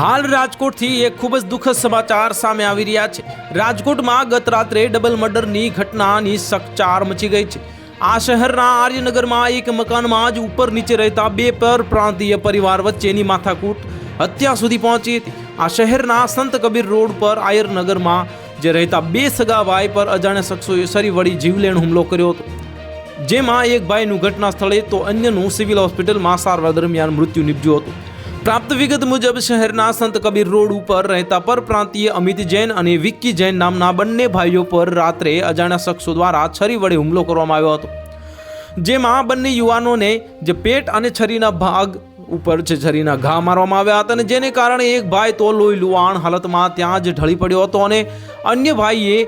હાલ રાજકોટથી એક ખૂબ જ દુઃખદ સમાચાર સામે આવી રહ્યા છે। રાજકોટમાં ગત રાત્રે ડબલ મર્ડરની ઘટનાની ચકચાર મચી ગઈ છે। આ શહેરના આર્યનગરમાં એક મકાનમાં જ ઉપર નીચે રહેતા બે પરપ્રાંતીય પરિવાર વચ્ચેની માથાકૂટ હત્યા સુધી પહોંચી હતી। આ શહેરના સંત કબીર રોડ પર આયરનગરમાં જે રહેતા બે સગા ભાઈ પર અજાણ્યા શખ્સોએ સરી વળી જીવલેણ હુમલો કર્યો હતો, જેમાં એક ભાઈનું ઘટના સ્થળે તો અન્યનું સિવિલ હોસ્પિટલમાં સારવાર દરમિયાન મૃત્યુ નિપજ્યું હતું। પ્રાપ્ત વિગત મુજબ શહેરના સંત કબીર રોડ ઉપર રહેતા પરપ્રાંતીય અમિત જૈન અને વિક્કી જૈન નામના બંને ભાઈઓ પર રાત્રે અજાણ્યા શખ્સો દ્વારા છરી વડે હુમલો કરવામાં આવ્યો હતો, જેમાં બંને યુવાનોને જે પેટ અને છરીના ભાગ ઉપર છે છરીના ઘા મારવામાં આવ્યા હતા, અને જેને કારણે એક ભાઈ તો લોહી લુહાણ હાલતમાં ત્યાં જ ઢળી પડ્યો હતો અને અન્ય ભાઈએ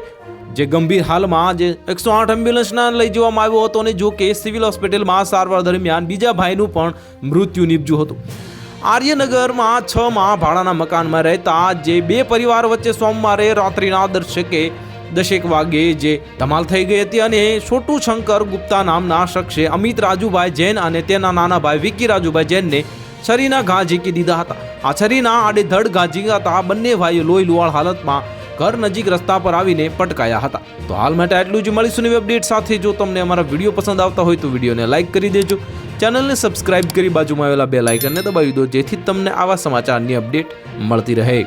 જે ગંભીર હાલમાં જે 108 એમ્બ્યુલન્સના લઈ જવામાં આવ્યો હતો, અને જો કે સિવિલ હોસ્પિટલમાં સારવાર દરમિયાન બીજા ભાઈનું પણ મૃત્યુ નિપજ્યું હતું। આર્યનગરમાં 6 માં ભાડાના મકાનમાં રહેતા જે બે પરિવાર વચ્ચે સોમવારે રાત્રિના દશેક વાગે જે ધમાલ થઈ ગઈ હતી, અને છોટુ શંકર ગુપ્તા નામના શખ્સે અમિત રાજુભાઈ જૈન અને તેના નાના ભાઈ વિક્કી રાજુભાઈ જૈનને છરીના ઘા ઝીકી દીધા હતા। આ છરીના આડેધડ ઘા ઝીકાતા બંને ભાઈઓ લોહી લુહાણ હાલતમાં ઘર નજીક રસ્તા પર આવીને પટકાયા હતા। તો હાલ માટે આટલું જ। મળીશું નવી અપડેટ સાથે। જો તમને અમારા વિડીયો પસંદ આવતા હોય તો વિડીયોને લાઇક કરી દેજો, ચેનલને સબસ્ક્રાઇબ કરી બાજુમાં આવેલા બેલ આઇકનને દબાવી દો, જેથી તમને આવા સમાચારની અપડેટ મળતી રહે।